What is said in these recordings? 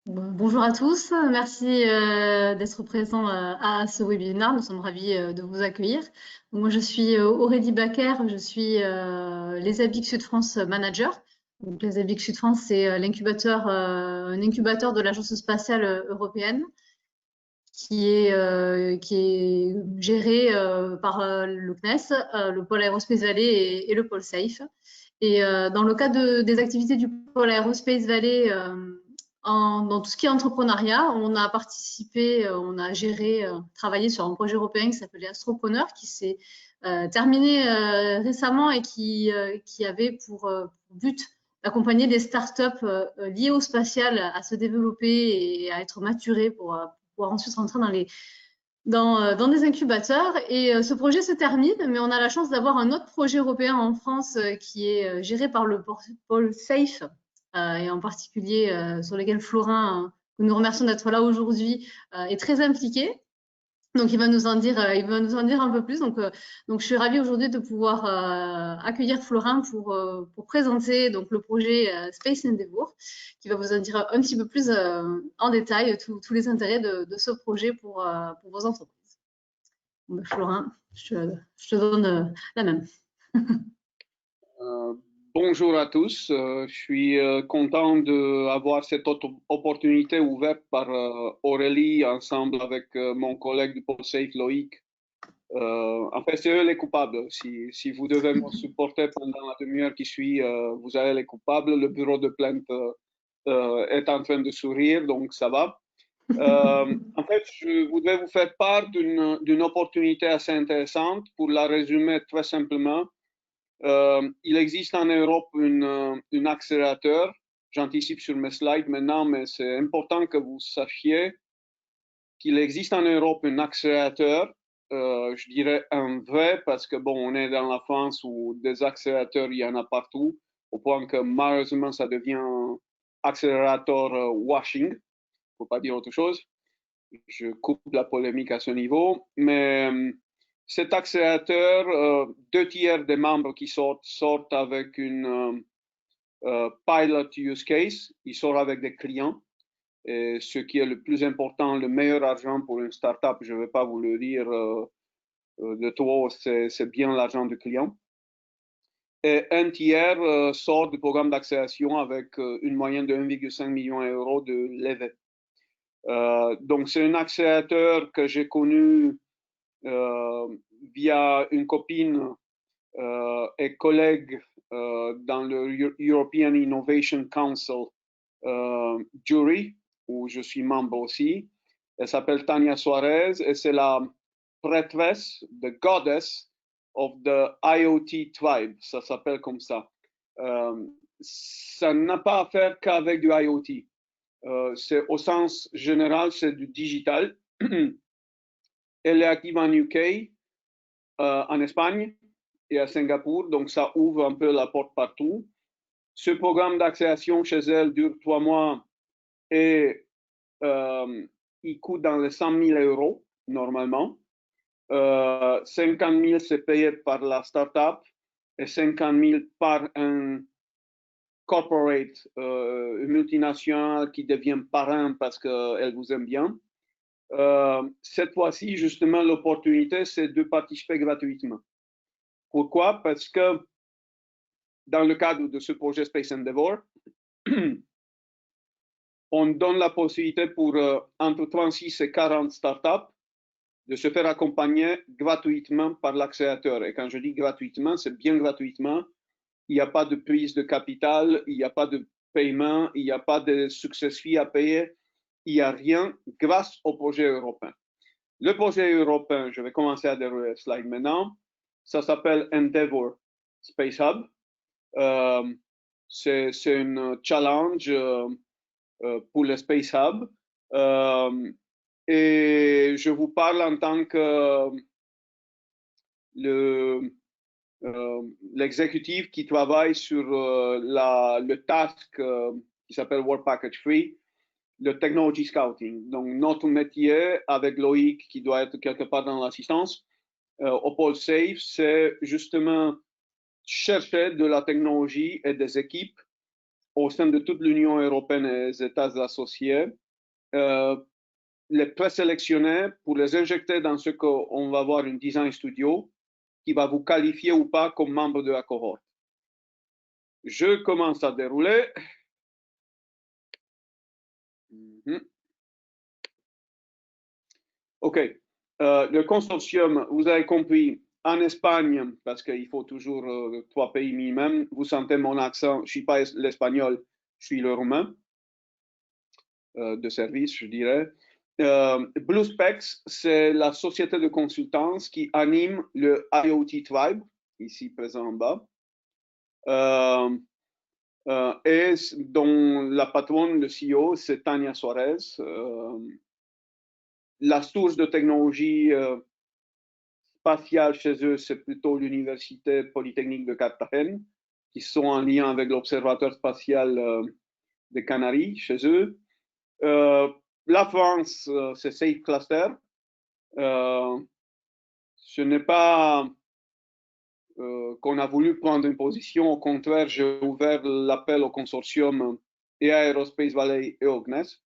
Bonjour à tous, merci d'être présents à ce webinaire. Nous sommes ravis de vous accueillir. Moi, je suis Aurélie Bacquer, je suis les ABIC Sud France Manager. Donc, les ABIC Sud France, c'est l'incubateur, un incubateur de l'Agence spatiale européenne qui est géré par le CNES, le pôle Aerospace Valley et le pôle SAFE. Et dans le cadre des activités du pôle Aerospace Valley, dans tout ce qui est entrepreneuriat, on a participé, on a géré, travaillé sur un projet européen qui s'appelait Astropreneur, qui s'est terminé récemment et qui avait pour but d'accompagner des startups liées au spatial à se développer et à être maturées pour pouvoir ensuite rentrer dans des incubateurs. Et ce projet se termine, mais on a la chance d'avoir un autre projet européen en France qui est géré par le pôle SAFE, et en particulier sur lequel Florin, que nous remercions d'être là aujourd'hui, est très impliqué. Donc il va nous en dire un peu plus. Donc je suis ravie aujourd'hui de pouvoir accueillir Florin pour présenter donc le projet Space Endeavour, qui va vous en dire un petit peu plus en détail tous les intérêts de ce projet pour vos entreprises. Florin, je te donne la main. Euh, Bonjour à tous. Je suis content d'avoir cette opportunité ouverte par Aurélie ensemble avec mon collègue du pôle Safe, Loïc. En fait, c'est eux les coupables. Si vous devez me supporter pendant la demi-heure qui suit, vous avez les coupables. Le bureau de plainte est en train de sourire, donc ça va. En fait, je voudrais vous faire part d'une opportunité assez intéressante. Pour la résumer très simplement, il existe en Europe un accélérateur. J'anticipe sur mes slides maintenant, mais c'est important que vous sachiez qu'il existe en Europe un accélérateur. Je dirais un vrai, parce que bon, on est dans la France où des accélérateurs, il y en a partout, au point que malheureusement, ça devient accélérateur washing, il ne faut pas dire autre chose. Je coupe la polémique à ce niveau, mais cet accélérateur, 2 tiers des membres qui sortent avec une pilot use case, ils sortent avec des clients. Et ce qui est le plus important, le meilleur argent pour une startup, je ne vais pas vous le dire de trop, c'est bien l'argent du client. Et un tiers sort du programme d'accélération avec une moyenne de 1,5 million d'euros de levée. Donc, c'est un accélérateur que j'ai connu via une copine et collègue dans le European Innovation Council jury, où je suis membre aussi. Elle s'appelle Tania Suarez et c'est la prêtresse, the goddess of the IoT tribe. Ça s'appelle comme ça. Ça n'a pas à faire qu'avec du IoT. C'est au sens général, c'est du digital. Elle est active en UK, en Espagne et à Singapour, donc ça ouvre un peu la porte partout. Ce programme d'accélération chez elle dure 3 mois et il coûte dans les 100 000 euros normalement. 50 000 c'est payé par la startup et 50 000 par un corporate, une multinationale qui devient parrain parce qu'elle vous aime bien. Cette fois-ci, justement, l'opportunité, c'est de participer gratuitement. Pourquoi? Parce que dans le cadre de ce projet Space Endeavour, on donne la possibilité pour entre 36 et 40 startups de se faire accompagner gratuitement par l'accélérateur. Et quand je dis gratuitement, c'est bien gratuitement. Il n'y a pas de prise de capital, il n'y a pas de paiement, il n'y a pas de success fee à payer, il n'y a rien grâce au projet européen. Le projet européen, je vais commencer à dérouler le slide maintenant, ça s'appelle Endeavour Space Hub. C'est un challenge pour le Space Hub. Et je vous parle en tant que l'exécutif qui travaille sur le task qui s'appelle Work Package Free, le Technology Scouting. Donc, notre métier avec Loïc, qui doit être quelque part dans l'assistance, au pôle SAFE, c'est justement chercher de la technologie et des équipes au sein de toute l'Union européenne et les États associés, les présélectionner pour les injecter dans ce qu'on va voir une design studio qui va vous qualifier ou pas comme membre de la cohorte. Je commence à dérouler. OK. Le consortium, vous avez compris, en Espagne, parce qu'il faut toujours 3 pays minimum, vous sentez mon accent, je ne suis pas l'espagnol, je suis le roumain de service, je dirais. BlueSpecs, c'est la société de consultance qui anime le IoT Tribe, ici présent en bas, et dont la patronne, le CEO, c'est Tania Suarez. La source de technologie spatiale chez eux, c'est plutôt l'Université Polytechnique de Carthagène, qui sont en lien avec l'Observatoire spatial des Canaries chez eux. La France, c'est Safe Cluster. Ce n'est pas qu'on a voulu prendre une position. Au contraire, j'ai ouvert l'appel au consortium et à Aerospace Valley et au CNES.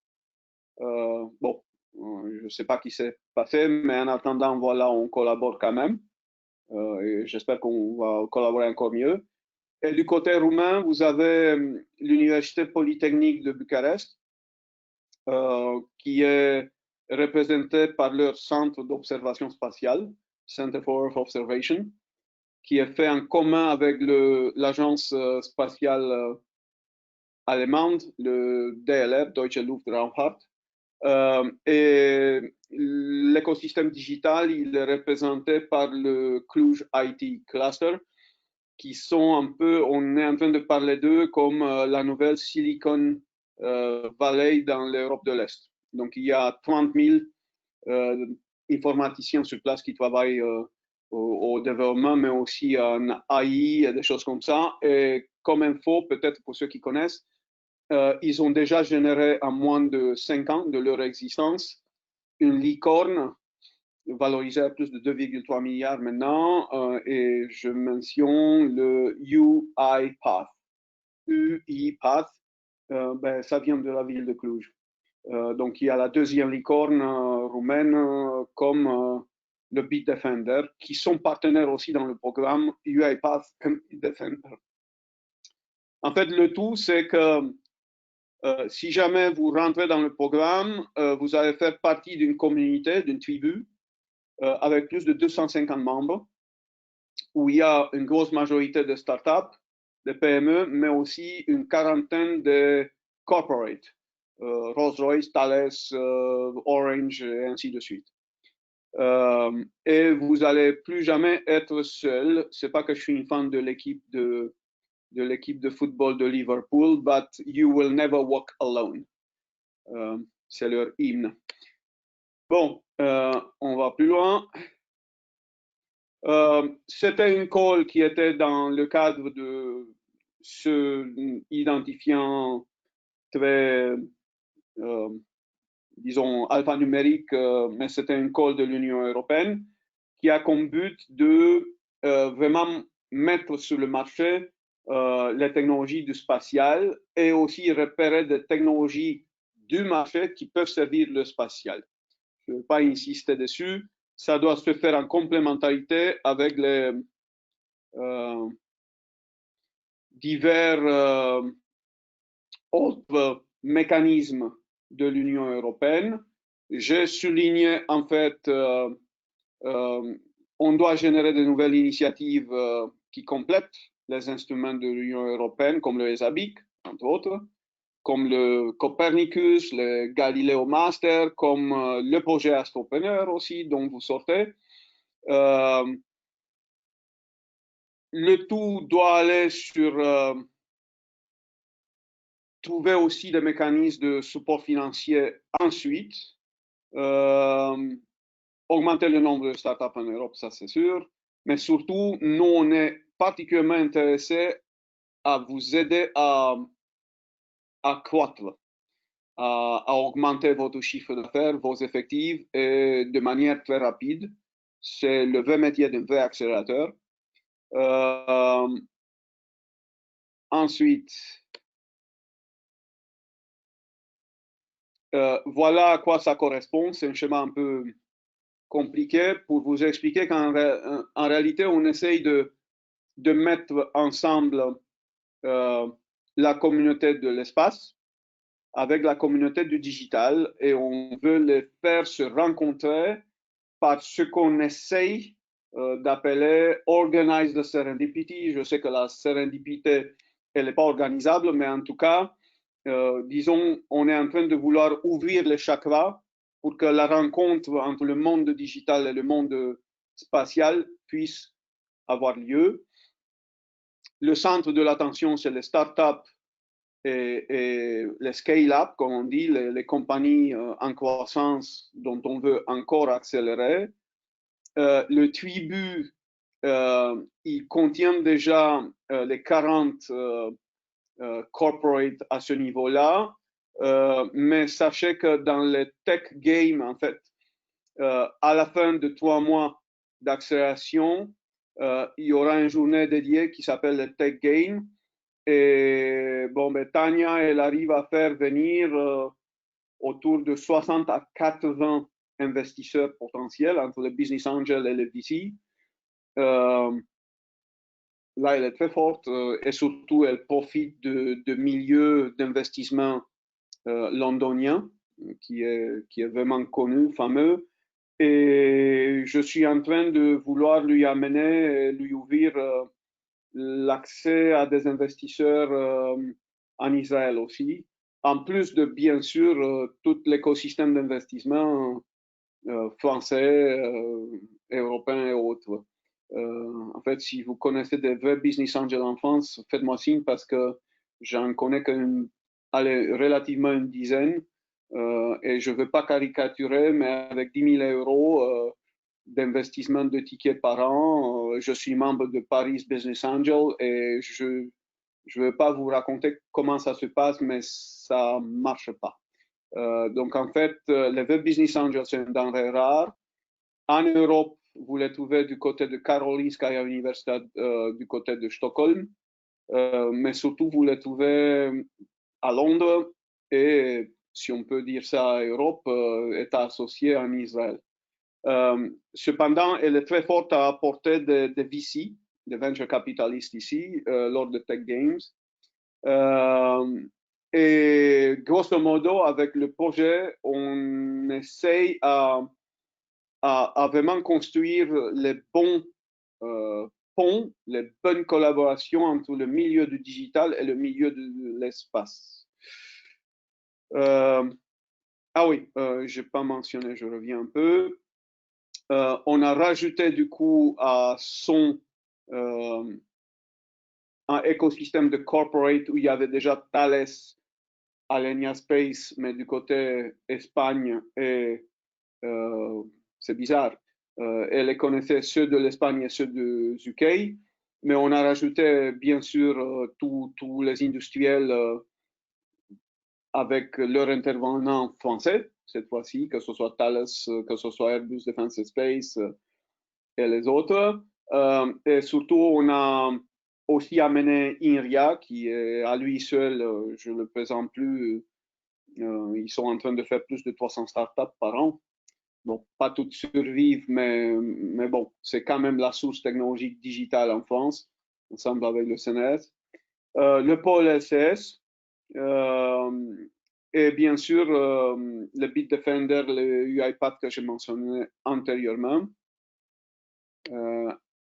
Bon, je ne sais pas qui s'est passé, mais en attendant, voilà, on collabore quand même. Et j'espère qu'on va collaborer encore mieux. Et du côté roumain, vous avez l'Université Polytechnique de Bucarest, qui est représentée par leur centre d'observation spatiale, Center for Earth Observation, qui est fait en commun avec l'agence spatiale allemande, le DLR, Deutsche Luftraumfahrt. Et l'écosystème digital, il est représenté par le Cluj IT Cluster, qui sont un peu, on est en train de parler d'eux comme la nouvelle Silicon Valley dans l'Europe de l'Est. Donc, il y a 30 000 informaticiens sur place qui travaillent au développement, mais aussi en AI et des choses comme ça. Et comme info, peut-être pour ceux qui connaissent, ils ont déjà généré en moins de 5 ans de leur existence une licorne valorisée à plus de 2,3 milliards maintenant, et je mentionne le UiPath. UiPath, ben, ça vient de la ville de Cluj. Donc il y a la deuxième licorne roumaine comme le Bitdefender, qui sont partenaires aussi dans le programme UiPath and Bitdefender. En fait, le tout, c'est que si jamais vous rentrez dans le programme, vous allez faire partie d'une communauté, d'une tribu, avec plus de 250 membres, où il y a une grosse majorité de startups, de PME, mais aussi une quarantaine de corporates, Rolls-Royce, Thales, Orange, et ainsi de suite. Et vous n'allez plus jamais être seul. C'est pas que je suis une fan de l'équipe de football de Liverpool, but you will never walk alone. C'est leur hymne. Bon, on va plus loin. C'était une call qui était dans le cadre de ce identifiant très, disons, alphanumérique, mais c'était une call de l'Union européenne qui a comme but de vraiment mettre sur le marché les technologies du spatial et aussi repérer des technologies du marché qui peuvent servir le spatial. Je ne vais pas insister dessus. Ça doit se faire en complémentarité avec les divers autres mécanismes de l'Union européenne. J'ai souligné en fait on doit générer de nouvelles initiatives qui complètent les instruments de l'Union européenne, comme le ESABIC, entre autres, comme le Copernicus, le Galileo Master, comme le projet Astropreneur aussi, dont vous sortez. Le tout doit aller sur trouver aussi des mécanismes de support financier ensuite. Augmenter le nombre de startups en Europe, ça c'est sûr. Mais surtout, nous, on est particulièrement intéressés à vous aider à croître, à augmenter votre chiffre d'affaires, vos effectifs, et de manière très rapide. C'est le vrai métier d'un vrai accélérateur. Ensuite, Voilà à quoi ça correspond. C'est un schéma un peu compliqué pour vous expliquer qu'en réalité, on essaye de mettre ensemble la communauté de l'espace avec la communauté du digital et on veut les faire se rencontrer par ce qu'on essaye d'appeler Organize the Serendipity. Je sais que la serendipité, elle n'est pas organisable, mais en tout cas, disons, on est en train de vouloir ouvrir les chakras pour que la rencontre entre le monde digital et le monde spatial puisse avoir lieu. Le centre de l'attention, c'est les startups et les scale-up, comme on dit, les compagnies en croissance dont on veut encore accélérer. Le tribu, il contient déjà les 40 corporates à ce niveau-là, mais sachez que dans le tech game, en fait, à la fin de 3 mois d'accélération, il y aura une journée dédiée qui s'appelle le Tech Game. Et bon, ben, Tania, elle arrive à faire venir autour de 60 à 80 investisseurs potentiels entre les business angels et les VC. Là, elle est très forte et surtout, elle profite de milieux d'investissement londoniens qui est vraiment connu, fameux. Et je suis en train de vouloir lui amener, lui ouvrir l'accès à des investisseurs en Israël aussi, en plus de, bien sûr, tout l'écosystème d'investissement français, européen et autres. En fait, si vous connaissez des vrais business angels en France, faites-moi signe parce que j'en connais relativement une dizaine. Et je ne veux pas caricaturer, mais avec 10 000 euros d'investissement de tickets par an, je suis membre de Paris Business Angel et je ne veux pas vous raconter comment ça se passe, mais ça ne marche pas. Donc, en fait, les web business angels, c'est une denrée rare. En Europe, vous les trouvez du côté de Karolinska Universitat, du côté de Stockholm, mais surtout, vous les trouvez à Londres et, si on peut dire ça, à Europe, est associé en Israël. Cependant, elle est très forte à apporter des VC, des venture capitalistes ici, lors de Tech Games. Et grosso modo, avec le projet, on essaye à vraiment construire les bons ponts, les bonnes collaborations entre le milieu du digital et le milieu de l'espace. Ah oui, je n'ai pas mentionné, je reviens un peu. On a rajouté du coup à son un écosystème de corporate où il y avait déjà Thales, Alenia Space, mais du côté Espagne et c'est bizarre. Elle les connaissait ceux de l'Espagne et ceux de UK, mais on a rajouté bien sûr tous les industriels avec leur intervenant français cette fois-ci, que ce soit Thales, que ce soit Airbus Defence Space et les autres. Et surtout, on a aussi amené INRIA, qui est à lui seul, je ne le présente plus, ils sont en train de faire plus de 300 startups par an. Bon, pas toutes survivent, mais bon, c'est quand même la source technologique digitale en France, ensemble avec le CNRS. Le pôle LCS, et bien sûr, le Bitdefender, le UiPath que j'ai mentionné antérieurement.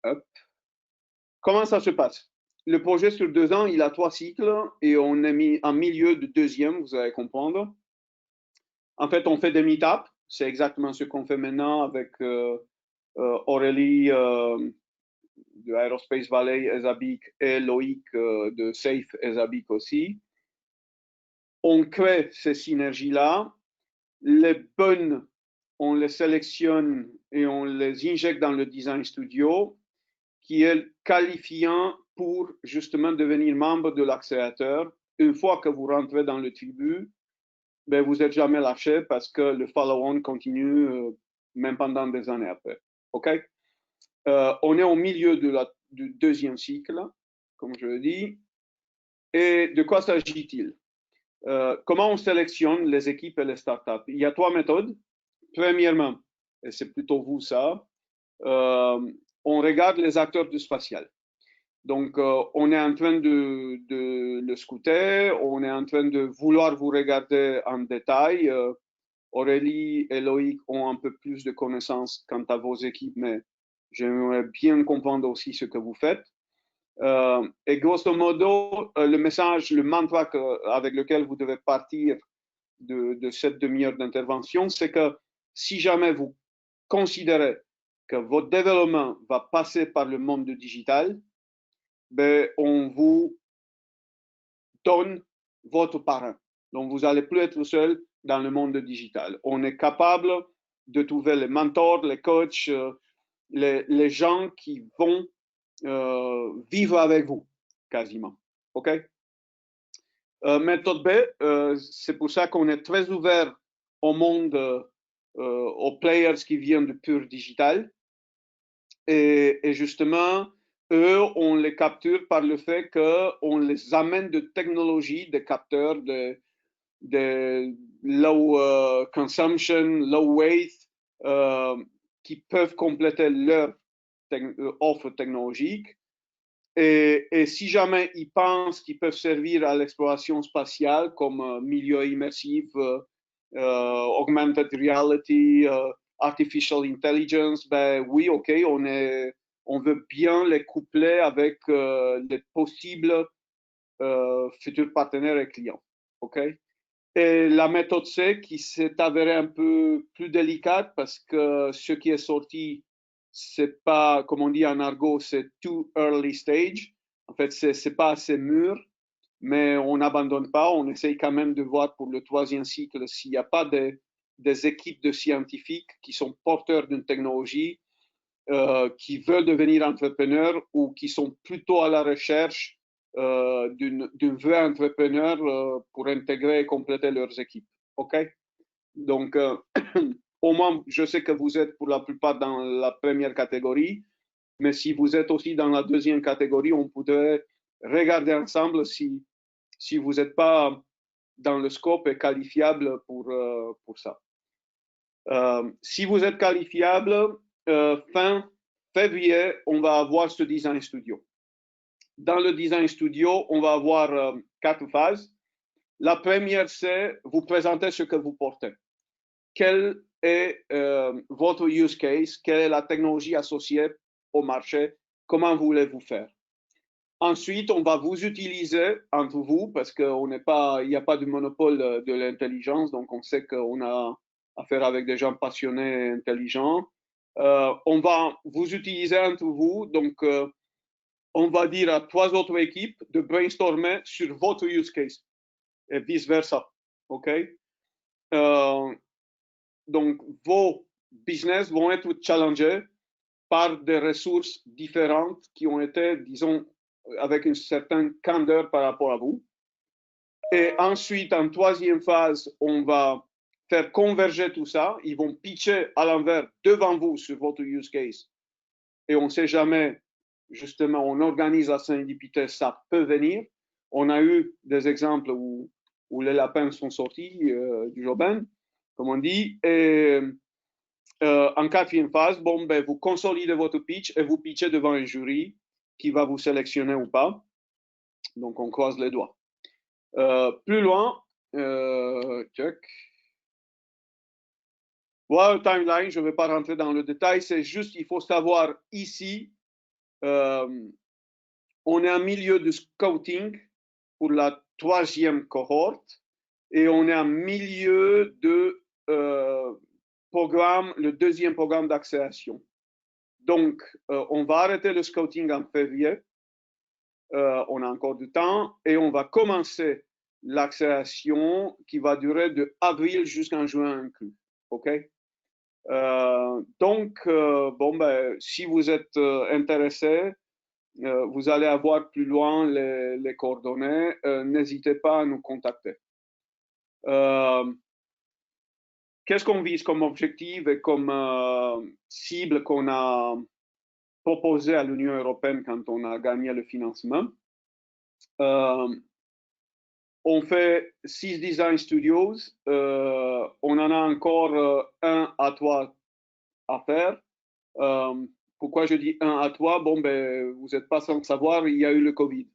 Hop. Comment ça se passe? Le projet sur 2 ans, il a 3 cycles et on est mis en milieu de deuxième, vous allez comprendre. En fait, on fait des meet-ups. C'est exactement ce qu'on fait maintenant avec Aurélie de Aerospace Valley, ESABIC et Loïc de Safe ESABIC aussi. On crée ces synergies-là. Les bonnes, on les sélectionne et on les injecte dans le design studio qui est qualifiant pour justement devenir membre de l'accélérateur. Une fois que vous rentrez dans le tribu, ben, vous n'êtes jamais lâché parce que le follow-on continue même pendant des années après. Okay? On est au milieu du deuxième cycle, comme je le dis. Et de quoi s'agit-il? comment on sélectionne les équipes et les startups? Il y a 3 méthodes. Premièrement, et c'est plutôt vous ça, on regarde les acteurs du spatial. Donc, on est en train de le scouter, on est en train de vouloir vous regarder en détail. Aurélie et Loïc ont un peu plus de connaissances quant à vos équipes, mais j'aimerais bien comprendre aussi ce que vous faites. Et grosso modo, le message, le mantra avec lequel vous devez partir de cette demi-heure d'intervention, c'est que si jamais vous considérez que votre développement va passer par le monde digital, ben, on vous donne votre parrain. Donc, vous n'allez plus être seul dans le monde digital. On est capable de trouver les mentors, les coachs, les gens qui vont vivre avec vous, quasiment. OK? Méthode B, c'est pour ça qu'on est très ouvert au monde, aux players qui viennent du pur digital. Et justement, eux, on les capture par le fait qu'on les amène de technologies, de capteurs, de low consumption, low weight, qui peuvent compléter leur offre technologique. Et si jamais ils pensent qu'ils peuvent servir à l'exploration spatiale comme milieu immersif, augmented reality, artificial intelligence, ben oui, ok, on veut bien les coupler avec les possibles futurs partenaires et clients. Ok. Et la méthode C qui s'est avérée un peu plus délicate parce que ce qui est sorti, c'est pas, comme on dit en argot, c'est too early stage. En fait, c'est pas assez mûr, mais on n'abandonne pas. On essaye quand même de voir pour le 3e cycle s'il n'y a pas des équipes de scientifiques qui sont porteurs d'une technologie, qui veulent devenir entrepreneurs ou qui sont plutôt à la recherche d'un vrai entrepreneur pour intégrer et compléter leurs équipes. OK? Donc, au moins, je sais que vous êtes pour la plupart dans la première catégorie, mais si vous êtes aussi dans la 2e catégorie, on pourrait regarder ensemble si vous n'êtes pas dans le scope et qualifiable pour ça. Si vous êtes qualifiable, fin février, on va avoir ce design studio. Dans le design studio, on va avoir 4 phases. La première, c'est vous présenter ce que vous portez. Quel est votre use case? Quelle est la technologie associée au marché? Comment voulez-vous faire? Ensuite, on va vous utiliser entre vous parce qu'il n'y a pas de monopole de l'intelligence, donc on sait qu'on a affaire avec des gens passionnés et intelligents. On va vous utiliser entre vous, donc on va dire à 3 autres équipes de brainstormer sur votre use case et vice-versa. OK? Donc, vos business vont être challengés par des ressources différentes qui ont été, disons, avec une certaine candeur par rapport à vous. Et ensuite, en 3e phase, on va faire converger tout ça. Ils vont pitcher à l'envers devant vous sur votre use case. Et on ne sait jamais, justement, on organise la serendipité, ça peut venir. On a eu des exemples où les lapins sont sortis du jobin, comme on dit. Et en 4e phase, bon, ben, vous consolidez votre pitch et vous pitchez devant un jury qui va vous sélectionner ou pas. Donc, on croise les doigts. Plus loin, check. Voilà le timeline, je ne vais pas rentrer dans le détail, c'est juste, il faut savoir ici, on est en milieu de scouting pour la 3e cohorte et on est en milieu de programme, le 2e programme d'accélération. Donc, on va arrêter le scouting en février. On a encore du temps et on va commencer l'accélération qui va durer de avril jusqu'en juin inclus. OK? Donc, bon, ben, si vous êtes intéressé, vous allez avoir plus loin les coordonnées. N'hésitez pas à nous contacter. Qu'est-ce qu'on vise comme objectif et comme cible qu'on a proposé à l'Union européenne quand on a gagné le financement? on fait 6 design studios. On en a encore 1 à 3 à faire. Pourquoi je dis 1 à 3? Bon, ben, vous n'êtes pas sans savoir, il y a eu le Covid.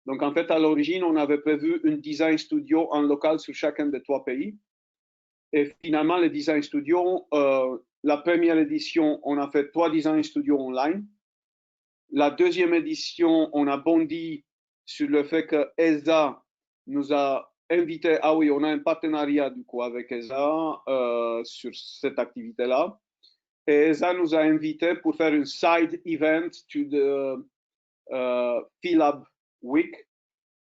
Donc, en fait, à l'origine, on avait prévu une design studio en local sur chacun des 3 pays. Et finalement, les design studios, la première édition, on a fait 3 design studios online. La deuxième édition, on a bondi sur le fait que ESA nous a invité. Ah oui, on a un partenariat du coup avec ESA sur cette activité-là. Et ESA nous a invités pour faire une side event to the Philab Week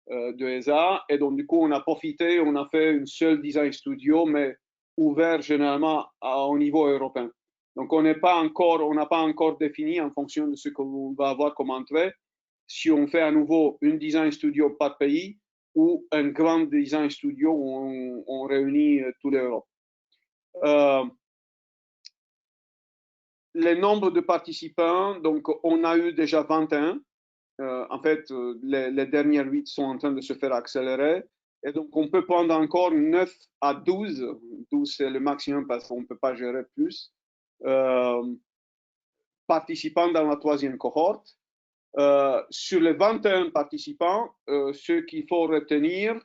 de ESA. Et donc, du coup, on a profité, on a fait une seule design studio, mais ouvert généralement au niveau européen. Donc, on n'a pas encore défini en fonction de ce qu'on va avoir comme entrée, si on fait à nouveau une design studio par pays ou un grand design studio où on réunit toute l'Europe. Le nombre de participants, donc on a eu déjà 21. En fait, les dernières 8 sont en train de se faire accélérer. Et donc, on peut prendre encore 9 à 12. 12, c'est le maximum parce qu'on ne peut pas gérer plus. Participants dans la 3e cohorte. Sur les 21 participants, ce qu'il faut retenir,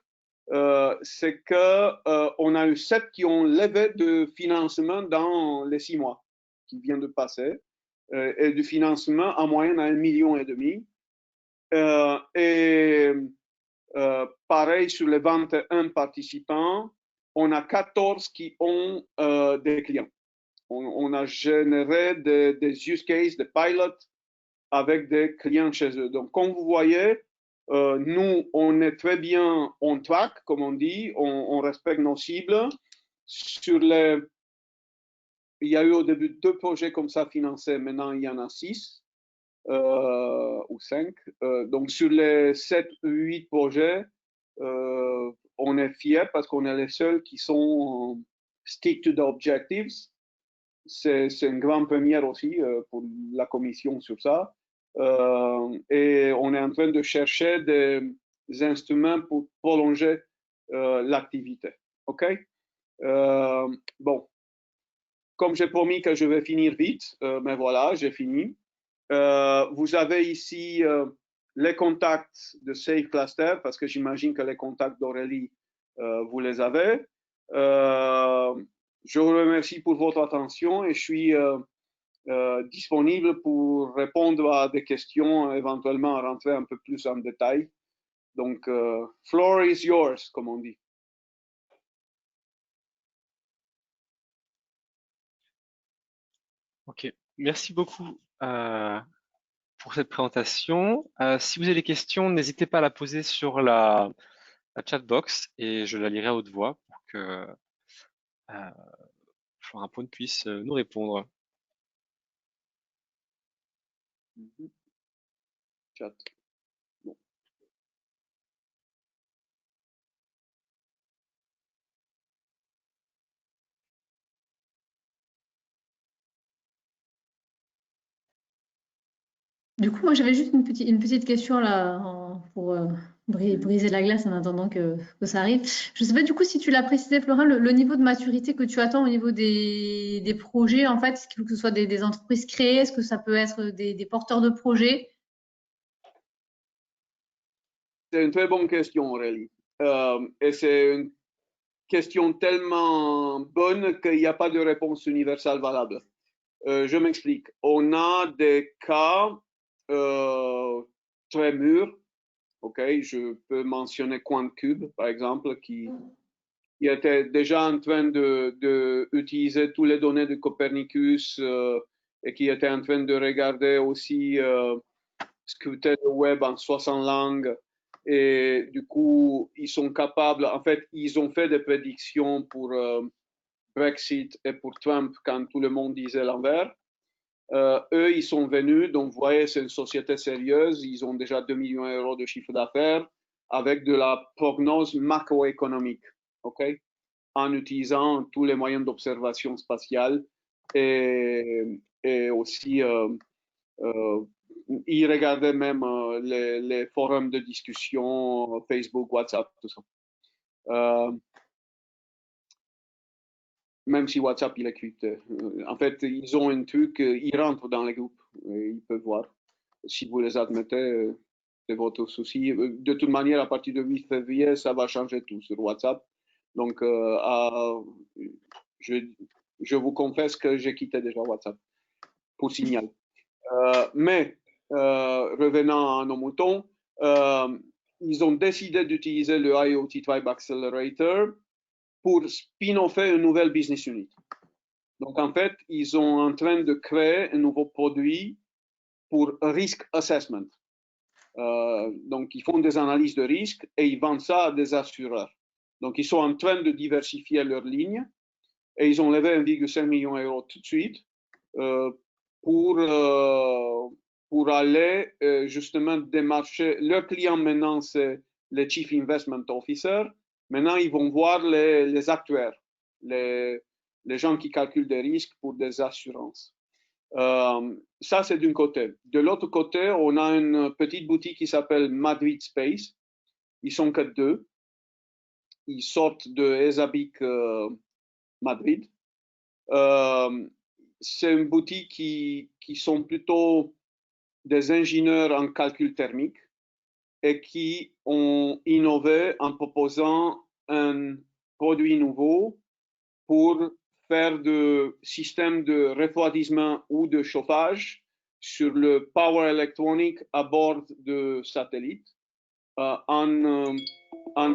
c'est qu'on a eu 7 qui ont levé de financement dans les 6 mois qui viennent de passer, et du financement en moyenne à 1,5 million. Pareil, sur les 21 participants, on a 14 qui ont des clients. On a généré des use cases, des pilots avec des clients chez eux. Donc, comme vous voyez, nous, on est très bien on track, comme on dit, on respecte nos cibles. Il y a eu au début 2 projets comme ça financés, maintenant il y en a 6 ou 5. Donc, sur les 7 ou 8 projets, on est fiers parce qu'on est les seuls qui sont stick to the objectives. C'est une grande première aussi pour la commission sur ça. Et on est en train de chercher des instruments pour prolonger l'activité. OK? Bon, comme j'ai promis que je vais finir vite, mais voilà, j'ai fini. Vous avez ici les contacts de Safe Cluster, parce que j'imagine que les contacts d'Aurélie, vous les avez. Je vous remercie pour votre attention et je suis disponible pour répondre à des questions, éventuellement à rentrer un peu plus en détail. Donc, floor is yours, comme on dit. Ok, merci beaucoup pour cette présentation. Si vous avez des questions, n'hésitez pas à la poser sur la chat box et je la lirai à haute voix pour que Florent Pone puisse nous répondre. Chat. Bon. Du coup, moi, j'avais juste une petite question là pour briser la glace en attendant que ça arrive. Je ne sais pas du coup si tu l'as précisé, Florent, le niveau de maturité que tu attends au niveau des projets, en fait, est-ce qu'il faut que ce soit des entreprises créées, est-ce que ça peut être des porteurs de projets? C'est une très bonne question, Aurélie. Et c'est une question tellement bonne qu'il n'y a pas de réponse universelle valable. Je m'explique. On a des cas très mûrs. OK, je peux mentionner QuantCube, par exemple, qui était déjà en train d'utiliser toutes les données de Copernicus et qui était en train de regarder aussi scruter le web en 60 langues. Et du coup, ils sont capables, en fait, ils ont fait des prédictions pour Brexit et pour Trump quand tout le monde disait l'envers. Eux, ils sont venus, donc vous voyez, c'est une société sérieuse, ils ont déjà 2 millions d'euros de chiffre d'affaires avec de la prognose macroéconomique, ok, en utilisant tous les moyens d'observation spatiale et aussi, ils regardaient même les forums de discussion, Facebook, WhatsApp, tout ça. Même si WhatsApp, il est crypté. En fait, ils ont un truc, ils rentrent dans les groupes, ils peuvent voir. Si vous les admettez, c'est votre souci. De toute manière, à partir du 8 février, ça va changer tout sur WhatsApp. Donc, je vous confesse que j'ai quitté déjà WhatsApp pour Signal. Mais, revenant à nos moutons, ils ont décidé d'utiliser le IoT Tribe Accelerator pour spin-offer une nouvelle business unit. Donc, en fait, ils sont en train de créer un nouveau produit pour risk assessment. Donc, ils font des analyses de risque et ils vendent ça à des assureurs. Donc, ils sont en train de diversifier leurs lignes et ils ont levé 1,5 million d'euros tout de suite pour aller justement démarcher. Leurs clients maintenant, c'est les Chief Investment Officer. Maintenant, ils vont voir les actuaires, les gens qui calculent des risques pour des assurances. Ça, c'est d'un côté. De l'autre côté, on a une petite boutique qui s'appelle Madrid Space. Ils sont que deux. Ils sortent de Esabic Madrid. C'est une boutique qui sont plutôt des ingénieurs en calcul thermique et qui ont innové en proposant un produit nouveau pour faire de systèmes de refroidissement ou de chauffage sur le power électronique à bord de satellites en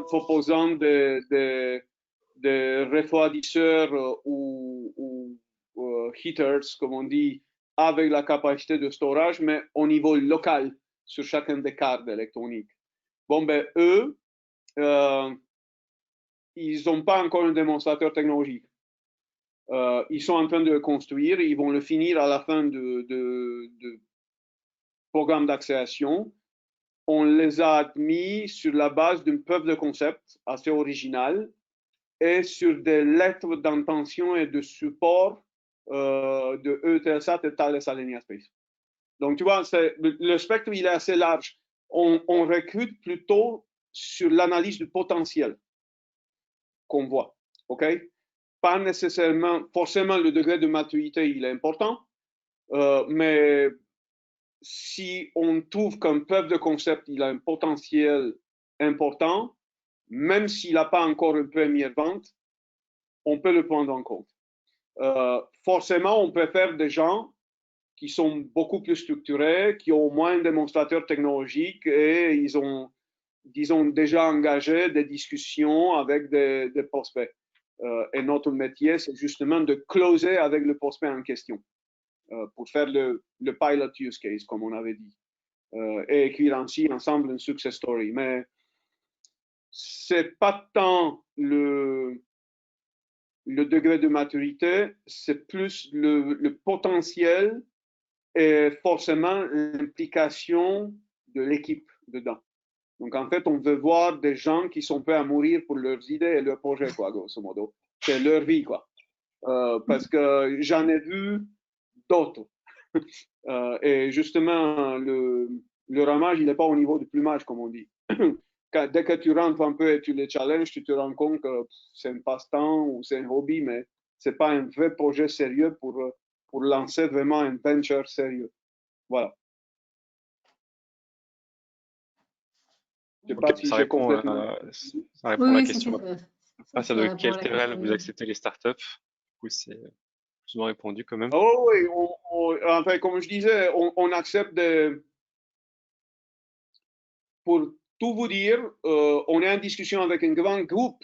proposant des refroidisseurs ou heaters, comme on dit, avec la capacité de storage, mais au niveau local sur chacun des cartes électroniques. Bon, ben, eux, ils n'ont pas encore un démonstrateur technologique. Ils sont en train de le construire, ils vont le finir à la fin de programme d'accélération. On les a admis sur la base d'une preuve de concept assez originale et sur des lettres d'intention et de support de Eutelsat et Thales Alenia Space. Donc, tu vois, le spectre, il est assez large. On recrute plutôt sur l'analyse du potentiel qu'on voit, OK? Pas nécessairement, forcément, le degré de maturité, il est important, mais si on trouve qu'un preuve de concept, il a un potentiel important, même s'il n'a pas encore une première vente, on peut le prendre en compte. Forcément, on préfère des gens qui sont beaucoup plus structurés, qui ont au moins un démonstrateur technologique et ils ont, disons, déjà engagé des discussions avec des prospects. Et notre métier, c'est justement de closer avec le prospect en question pour faire le pilot use case, comme on avait dit, et écrire ainsi ensemble une success story. Mais c'est pas tant le degré de maturité, c'est plus le potentiel et forcément l'implication de l'équipe dedans. Donc, en fait, on veut voir des gens qui sont prêts à mourir pour leurs idées et leurs projets, quoi, grosso modo. C'est leur vie, quoi. Parce que j'en ai vu d'autres. Et justement, le ramage, il n'est pas au niveau du plumage, comme on dit. Dès que tu rentres un peu et tu les challenges, tu te rends compte que c'est un passe-temps ou c'est un hobby, mais ce n'est pas un vrai projet sérieux pour lancer vraiment un venture sérieux. Voilà. Je ne sais pas si j'ai complètement... Ça répond à la question. Ça de quel terrain vous acceptez les startups? Du coup, c'est plus ou moins répondu quand même. Oh oui, enfin, comme je disais, on accepte pour tout vous dire, on est en discussion avec un grand groupe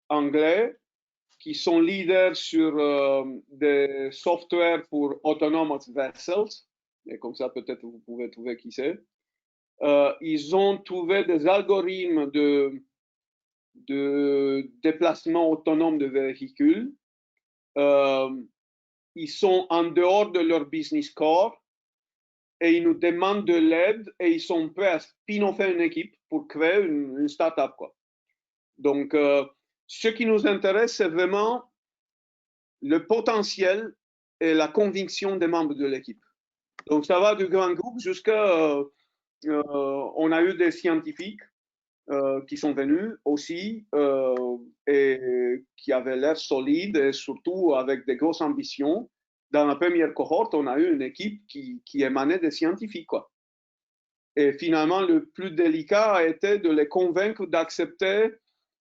anglais qui sont leaders sur des softwares pour autonomous vessels. Et comme ça, peut-être vous pouvez trouver qui c'est. Ils ont trouvé des algorithmes de déplacement autonome de véhicules. Ils sont en dehors de leur business core et ils nous demandent de l'aide et ils sont prêts à spin-offer une équipe pour créer une start-up, quoi. Donc, ce qui nous intéresse, c'est vraiment le potentiel et la conviction des membres de l'équipe. Donc, ça va du grand groupe jusqu'à... on a eu des scientifiques qui sont venus aussi et qui avaient l'air solides et surtout avec des grosses ambitions. Dans la première cohorte, on a eu une équipe qui émanait des scientifiques, quoi. Et finalement, le plus délicat a été de les convaincre d'accepter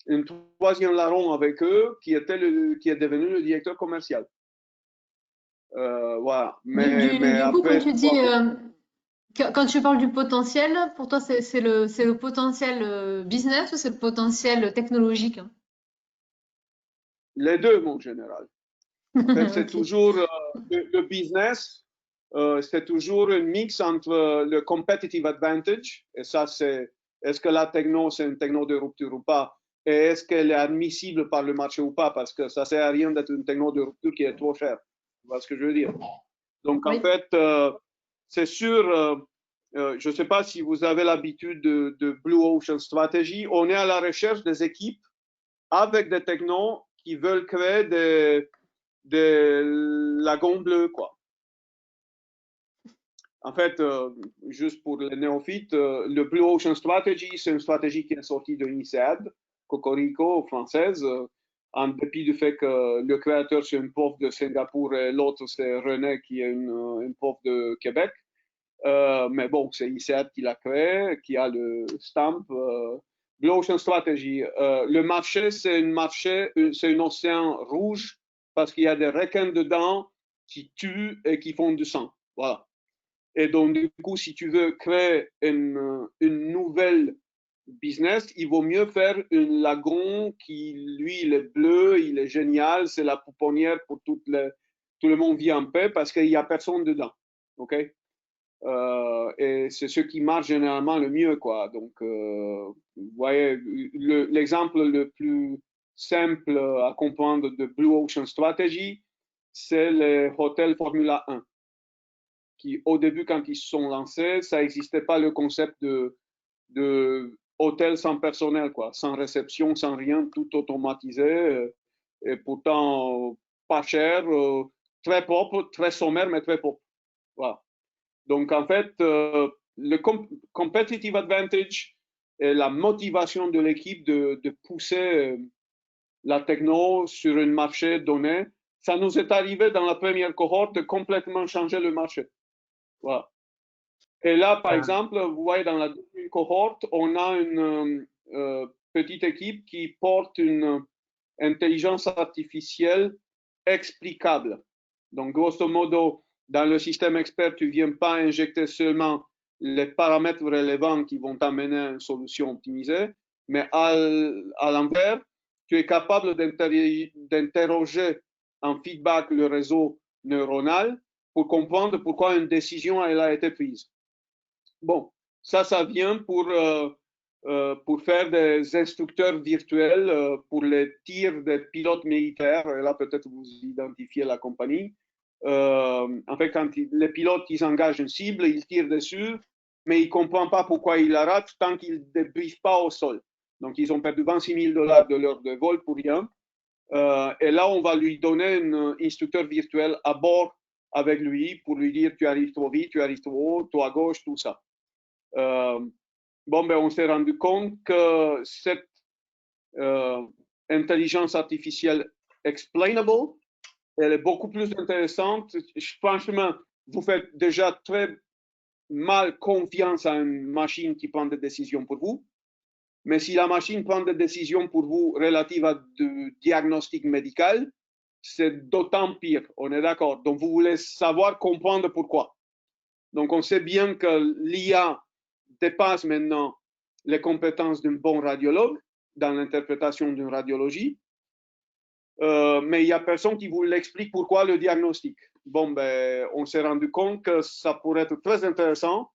un troisième larron avec eux qui est devenu le directeur commercial. Voilà. Mais Du coup, après, quand tu parles du potentiel, pour toi, c'est le potentiel business ou c'est le potentiel technologique? les deux, mon général. En fait, c'est Ok. toujours le business, c'est toujours un mix entre le competitive advantage, et ça, c'est est-ce que la techno, c'est une techno de rupture ou pas, et est-ce qu'elle est admissible par le marché ou pas, parce que ça ne sert à rien d'être une techno de rupture qui est trop chère. Tu vois ce que je veux dire? Donc, en Oui. fait, c'est sûr, je ne sais pas si vous avez l'habitude de Blue Ocean Strategy, on est à la recherche des équipes avec des technos qui veulent créer des lagons bleus, quoi. En fait, juste pour les néophytes, le Blue Ocean Strategy, c'est une stratégie qui est sortie de l'INSEAD, Cocorico, française, en dépit du fait que le créateur, c'est une prof de Singapour et l'autre, c'est René, qui est une prof de Québec. Mais bon, c'est INSEAD qui l'a créé, qui a le stamp. Blue Ocean Strategy. Le marché, c'est un océan rouge parce qu'il y a des requins dedans qui tuent et qui font du sang. Voilà. Et donc, du coup, si tu veux créer une nouvelle business, il vaut mieux faire un lagon qui, lui, il est bleu, il est génial, c'est la pouponnière pour tout le monde vit en paix parce qu'il n'y a personne dedans. OK? Et c'est ce qui marche généralement le mieux, quoi. Donc, vous voyez, l'exemple le plus simple à comprendre de Blue Ocean Strategy, c'est les hôtels Formula 1 qui, au début, quand ils se sont lancés, ça n'existait pas le concept de hôtel sans personnel, quoi, sans réception, sans rien, tout automatisé, et pourtant pas cher, très propre, très sommaire, mais très propre. Voilà. Donc, en fait, le competitive advantage et la motivation de l'équipe de pousser la techno sur un marché donné, ça nous est arrivé dans la première cohorte de complètement changer le marché. Voilà. Et là, par exemple, vous voyez, dans la deuxième cohorte, on a une petite équipe qui porte une intelligence artificielle explicable. Donc, grosso modo, dans le système expert, tu ne viens pas injecter seulement les paramètres relevants qui vont t'amener à une solution optimisée, mais à l'envers, tu es capable d'interroger en feedback le réseau neuronal pour comprendre pourquoi une décision elle a été prise. Bon, ça vient pour faire des instructeurs virtuels pour les tirs des pilotes militaires. Et là, peut-être vous identifiez la compagnie. En fait, quand les pilotes ils engagent une cible, ils tirent dessus, mais ils ne comprennent pas pourquoi ils la ratent tant qu'ils ne débriefent pas au sol. Donc, ils ont perdu 26 000 $ de l'heure de vol pour rien. Et là, on va lui donner un instructeur virtuel à bord avec lui pour lui dire tu arrives trop vite, tu arrives trop haut, toi à gauche, tout ça. Bon, ben, on s'est rendu compte que cette intelligence artificielle explainable, elle est beaucoup plus intéressante. Franchement, vous faites déjà très mal confiance à une machine qui prend des décisions pour vous. Mais si la machine prend des décisions pour vous relatives à du diagnostic médical, c'est d'autant pire. On est d'accord. Donc, vous voulez savoir, comprendre pourquoi. Donc, on sait bien que l'IA dépasse maintenant les compétences d'un bon radiologue dans l'interprétation d'une radiologie, mais il n'y a personne qui vous l'explique pourquoi le diagnostic. Bon, ben, on s'est rendu compte que ça pourrait être très intéressant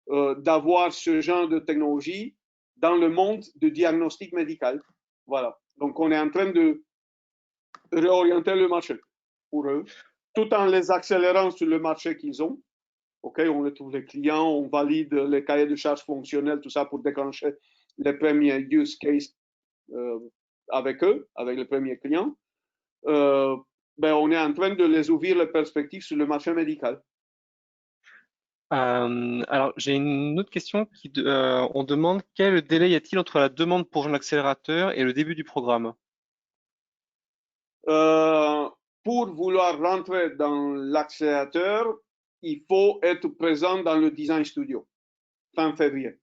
d'avoir ce genre de technologie dans le monde du diagnostic médical. Voilà. Donc, on est en train de réorienter le marché pour eux, tout en les accélérant sur le marché qu'ils ont. OK, on les trouve les clients, on valide les cahiers de charges fonctionnels, tout ça pour déclencher les premiers use cases avec eux, avec les premiers clients. Ben, on est en train de les ouvrir les perspectives sur le marché médical. Alors, j'ai une autre question on demande quel délai y a-t-il entre la demande pour rejoindre l'accélérateur et le début du programme? Pour vouloir rentrer dans l'accélérateur, il faut être présent dans le Design Studio fin février.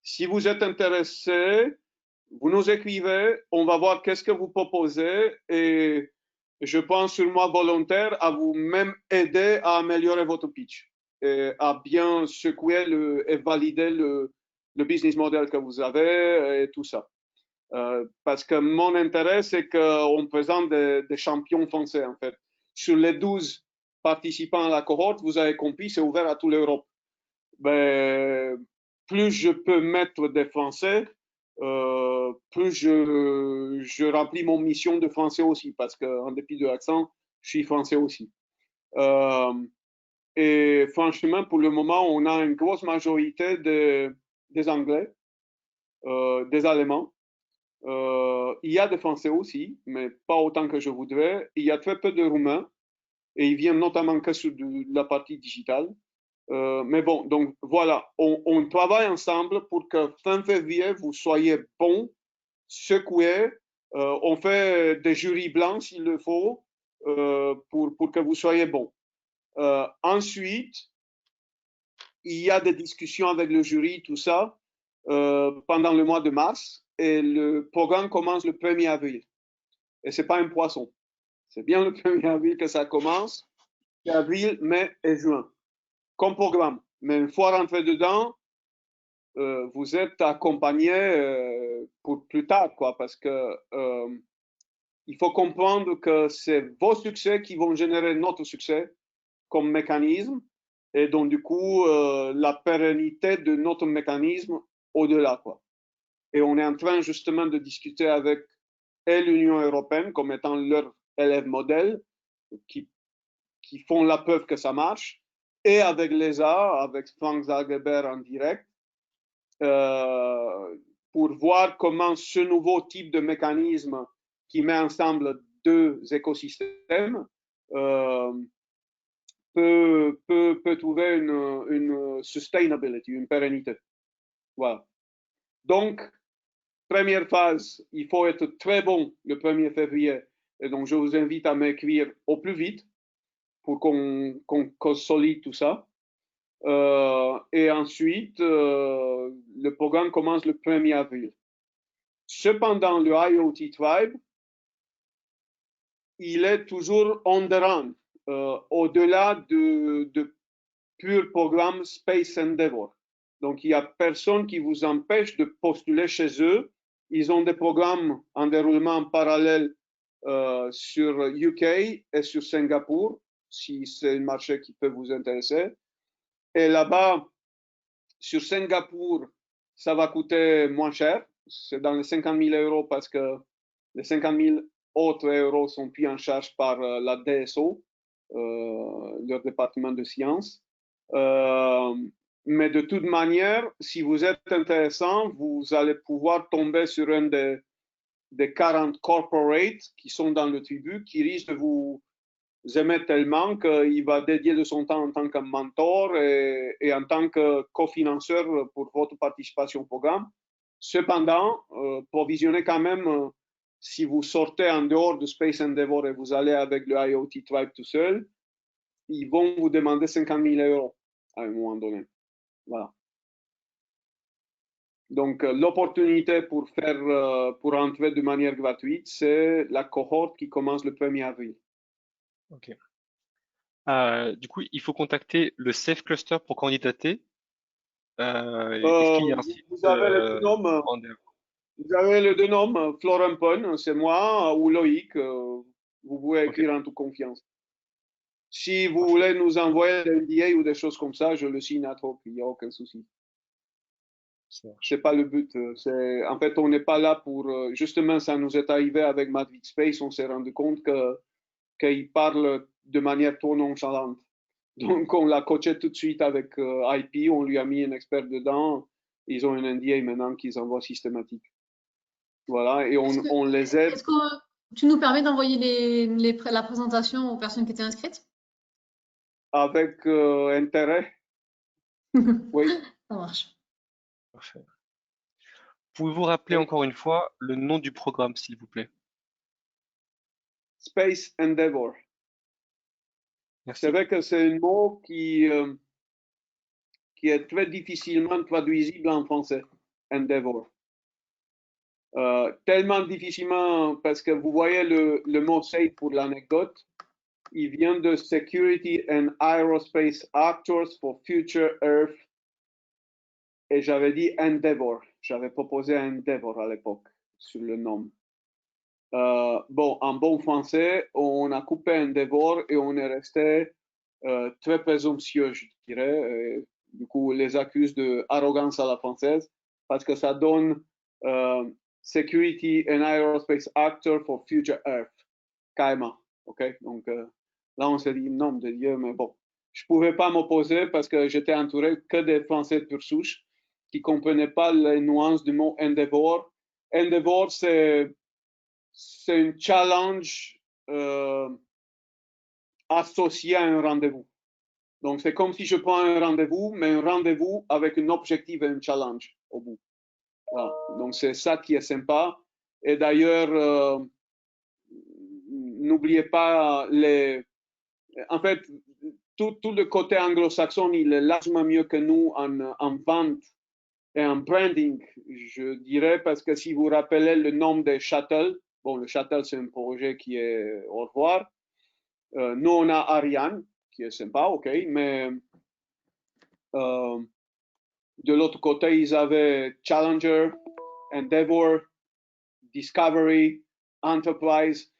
Si vous êtes intéressé, vous nous écrivez, on va voir qu'est-ce que vous proposez et je pense sur moi volontaire à vous même aider à améliorer votre pitch et à bien secouer et valider le business model que vous avez et tout ça. Parce que mon intérêt, c'est qu'on présente des champions français, en fait. Sur les 12 participants à la cohorte, vous avez compris, c'est ouvert à toute l'Europe. Ben, plus je peux mettre des Français, plus je remplis mon mission de Français aussi, parce qu'en dépit de l'accent, je suis Français aussi. Et franchement, pour le moment, on a une grosse majorité des Anglais, des Allemands. Il y a des Français aussi, mais pas autant que je voudrais. Il y a très peu de Roumains, et ils viennent notamment que sur la partie digitale. Mais bon, donc voilà, on travaille ensemble pour que fin février, vous soyez bons, secoués. On fait des jurys blancs s'il le faut pour que vous soyez bons. Ensuite, il y a des discussions avec le jury, tout ça, pendant le mois de mars. Et le programme commence le 1er avril. Et ce n'est pas un poisson. C'est bien le 1er avril que ça commence. Avril, mai et juin. Comme programme. Mais une fois rentré dedans, vous êtes accompagné pour plus tard, quoi, parce que il faut comprendre que c'est vos succès qui vont générer notre succès comme mécanisme, et donc du coup la pérennité de notre mécanisme au-delà, quoi. Et on est en train justement de discuter avec l'Union européenne comme étant leur élève modèle qui font la preuve que ça marche, et avec l'ESA, avec Frank Zagerberg en direct, pour voir comment ce nouveau type de mécanisme qui met ensemble deux écosystèmes peut trouver une sustainability, une pérennité. Voilà. Donc, première phase, il faut être très bon le 1er février. Et donc, je vous invite à m'écrire au plus vite pour qu'on consolide tout ça. Et ensuite, le programme commence le 1er avril. Cependant, le IoT Tribe, il est toujours on the run, au-delà de pur programme Space Endeavor. Donc, il n'y a personne qui vous empêche de postuler chez eux. Ils ont des programmes en déroulement en parallèle sur UK et sur Singapour, si c'est un marché qui peut vous intéresser. Et là-bas, sur Singapour, ça va coûter moins cher. C'est dans les 50 000 euros parce que les 50 000 autres euros sont pris en charge par la DSO, leur département de sciences. Mais de toute manière, si vous êtes intéressant, vous allez pouvoir tomber sur un des 40 corporates qui sont dans le tribu, qui risque de vous aimer tellement qu'il va dédier de son temps en tant que mentor et en tant que cofinanceur pour votre participation au programme. Cependant, provisionnez quand même, si vous sortez en dehors de Space Endeavor et vous allez avec le IoT Tribe tout seul, ils vont vous demander 50 000 euros à un moment donné. Voilà. Donc, l'opportunité pour entrer de manière gratuite, c'est la cohorte qui commence le 1er avril. Ok. Du coup, il faut contacter le Safe Cluster pour candidater. Est-ce qu'il y a un site vous avez les deux noms, vous avez les deux noms, Florent Pon, c'est moi, ou Loïc. Vous pouvez écrire en toute confiance. Si vous voulez nous envoyer des NDA ou des choses comme ça, je le signe à trop, il n'y a aucun souci. C'est pas le but. En fait, on n'est pas là pour. Justement, ça nous est arrivé avec Madrid Space. On s'est rendu compte qu'il parle de manière trop nonchalante. Donc, on l'a coaché tout de suite avec IP. On lui a mis un expert dedans. Ils ont un NDA maintenant qu'ils envoient systématique. Voilà, et on les aide. Est-ce que tu nous permets d'envoyer la présentation aux personnes qui étaient inscrites? Avec intérêt. Oui. Ça marche. Parfait. Pouvez-vous rappeler encore une fois le nom du programme, s'il vous plaît? Space Endeavor. Merci. C'est vrai que c'est un mot qui est très difficilement traduisible en français, Endeavor. Tellement difficilement, parce que vous voyez le mot safe pour l'anecdote, il vient de Security and Aerospace Actors for Future Earth, et j'avais dit Endeavor. J'avais proposé Endeavor à l'époque sur le nom. Bon, en bon français, on a coupé Endeavor et on est resté très présomptueux, je dirais. Du coup, les accuse d'arrogance à la française parce que ça donne Security and Aerospace Actor for Future Earth, KMA. Okay? Donc là, on s'est dit, nom de Dieu, mais bon. Je ne pouvais pas m'opposer parce que j'étais entouré que des Français pur souche qui ne comprenaient pas les nuances du mot Endeavor. Endeavor, c'est un challenge associé à un rendez-vous. Donc, c'est comme si je prends un rendez-vous, mais un rendez-vous avec un objectif et un challenge au bout. Voilà. Donc, c'est ça qui est sympa. Et d'ailleurs, n'oubliez pas en fait, tout le côté anglo-saxon, il est largement mieux que nous en vente et en branding, je dirais, parce que si vous rappelez le nom des Shuttle, bon, le Shuttle, c'est un projet qui est au revoir. Nous, on a Ariane, qui est sympa, ok, mais de l'autre côté, ils avaient Challenger, Endeavour, Discovery, Enterprise.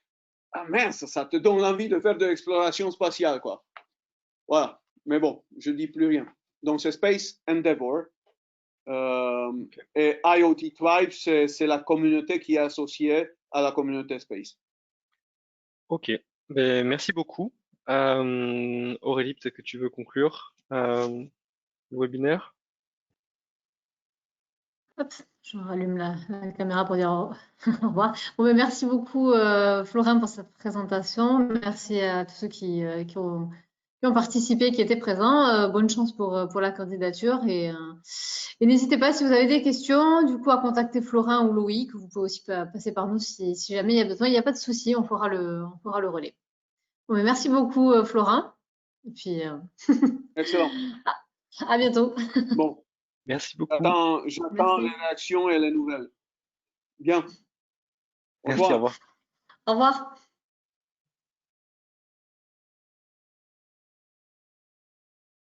Ah mince, ça te donne envie de faire de l'exploration spatiale, quoi. Voilà, mais bon, je dis plus rien. Donc, c'est Space Endeavour. Et IoT Tribe, c'est la communauté qui est associée à la communauté Space. Ok, ben, merci beaucoup. Aurélie, peut-être que tu veux conclure le webinaire? Hop, je rallume la caméra pour dire au revoir. Bon, ben, merci beaucoup, Florin, pour cette présentation. Merci à tous ceux qui ont participé, qui étaient présents. Bonne chance pour la candidature. Et n'hésitez pas, si vous avez des questions, du coup, à contacter Florin ou Loïc. Vous pouvez aussi passer par nous si jamais il y a besoin. Il n'y a pas de souci, on fera le relais. Bon, ben, merci beaucoup, Florin. Et puis, Excellent. à bientôt. Bon, Merci beaucoup. j'attends les réactions et les nouvelles. Bien. Au Merci, au revoir. revoir. Au revoir.